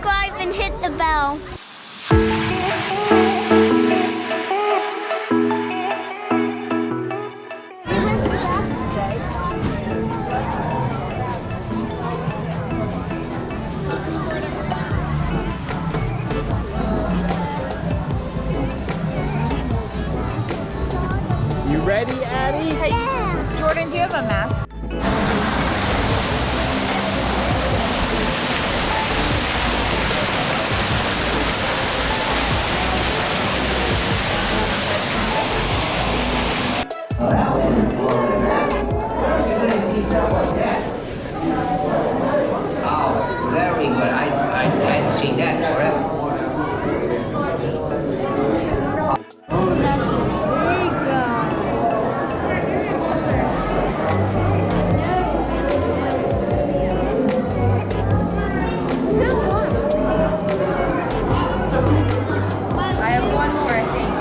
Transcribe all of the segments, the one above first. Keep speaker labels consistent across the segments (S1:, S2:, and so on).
S1: subscribe and hit the bell.
S2: You ready, Addie?
S1: Hey, yeah.
S3: Jordan, do you have a map?
S4: Oh, very good. I hadn't seen that forever.
S3: I have one more, I think.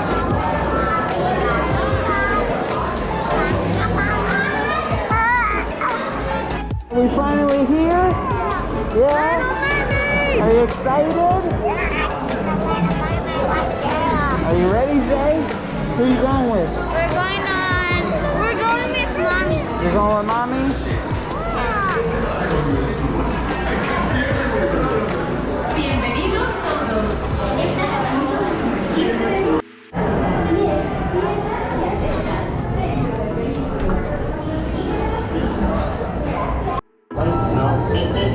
S2: Are we finally here? Yeah? Are you excited? Are you ready, Zay? Who are you going with?
S1: We're going with Mommy.
S2: You're going with Mommy?
S5: Bienvenidos todos. Están a punto de sumergirse.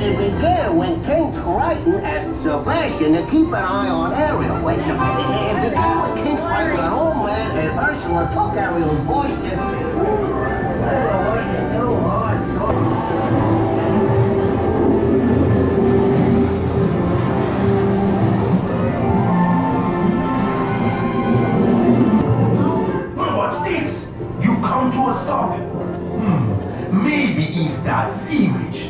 S4: It began when King Triton asked Sebastian to keep an eye on Ariel. Wait, no, it began when King Triton got home, man, and Ursula took Ariel's voice and... I don't know what to do,
S6: What's this? You've come to a stop. Maybe it's that sea witch.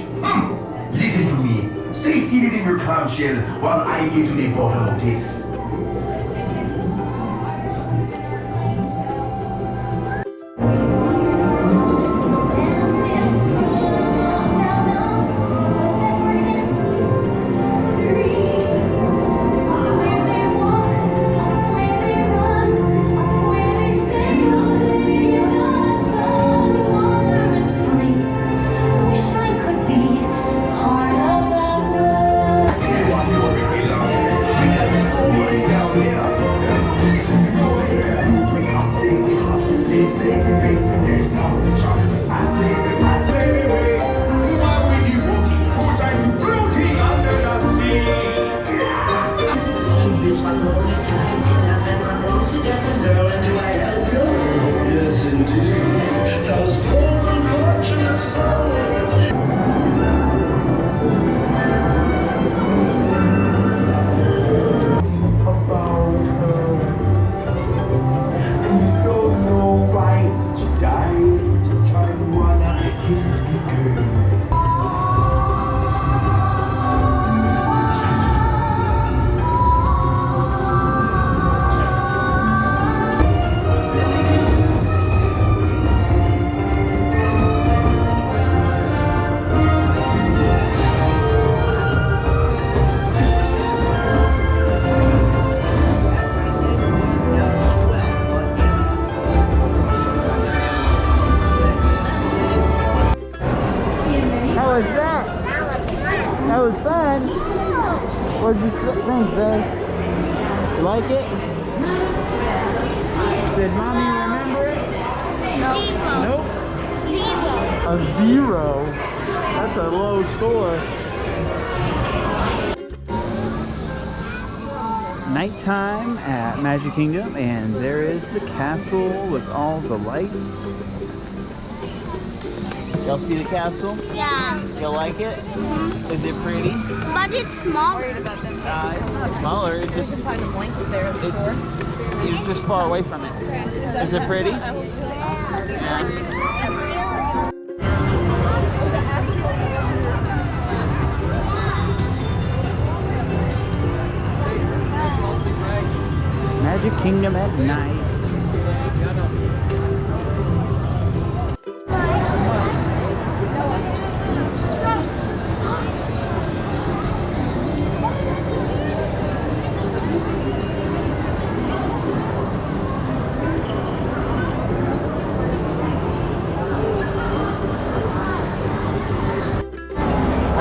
S6: Listen to me. Stay seated in your clamshell while I get to the bottom of this.
S4: Yes, indeed. Those poor unfortunate souls.
S6: About her. And you don't know why she died to try to wanna kiss the girl.
S2: How was that? That was fun. What did you think, Zay? You like it? Did Mommy remember it?
S1: Zero.
S2: Nope.
S1: Zero.
S2: A 0. That's a low score. Nighttime at Magic Kingdom, and there is the castle with all the lights. Y'all see the castle?
S1: Yeah.
S2: You like it? Is it pretty?
S1: But it's small.
S3: Worried about them.
S2: It's not smaller. It just
S3: Find a blanket there at the store.
S2: you're just far away from it. Is it pretty? Yeah. Magic Kingdom at night.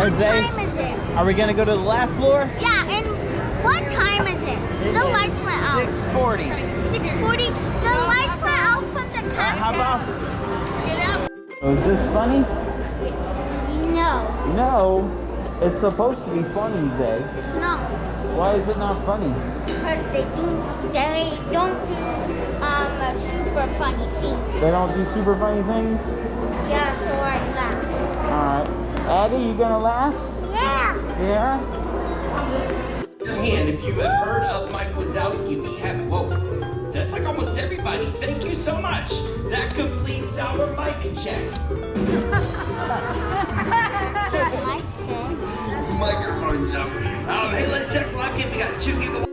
S2: right,
S1: What
S2: Zay.
S1: time is it?
S2: Are we gonna go to the last floor?
S1: Yeah, and what time is it? The lights went out.
S2: 6:40.
S1: 6:40. The lights went out from the castle.
S2: How about?
S1: Get out.
S2: Oh, is this funny?
S1: No,
S2: No. It's supposed to be funny, Zay.
S1: it's not.
S2: Why is it not funny?
S1: Because they don't do super funny things.
S2: They don't do super funny things?
S1: Yeah, so I laugh.
S2: Alright. Addie, you gonna laugh?
S1: Yeah.
S2: Yeah?
S7: Your hand if you have heard of Mike Wazowski. We have, whoa, that's like almost everybody. Thank you so much. That completes our mic check. Microphones up. Hey, let's check lock in. We got 2 giveaways.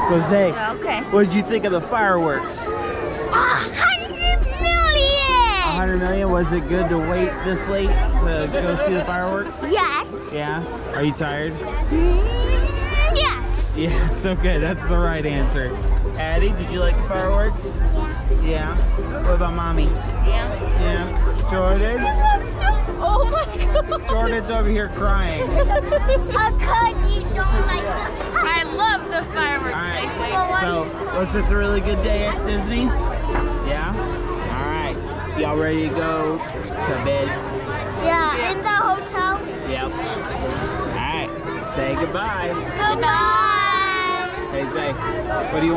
S2: So Zay,
S3: Okay.
S2: what did you think of the fireworks?
S1: 100 million!
S2: 100 million? Was it good to wait this late to go see the fireworks?
S1: Yes.
S2: Yeah? Are you tired?
S1: Yes.
S2: Yeah, so good. That's the right answer. Addie, did you like the fireworks? Yeah. What about mommy?
S3: Yeah.
S2: Yeah. Jordan?
S3: Oh my god.
S2: Jordan's over here crying.
S1: Because you don't like the
S3: I love the fireworks.
S2: Alright,
S3: Stacey.
S2: so was this a really good day at Disney? Yeah? Alright. Y'all ready to go to bed?
S1: Yeah, in the hotel.
S2: Yep. Alright. Say goodbye.
S1: Goodbye.
S2: Hey Zay, what do you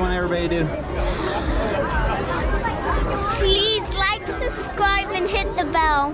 S2: want everybody to do?
S1: Please like, subscribe, and hit the bell.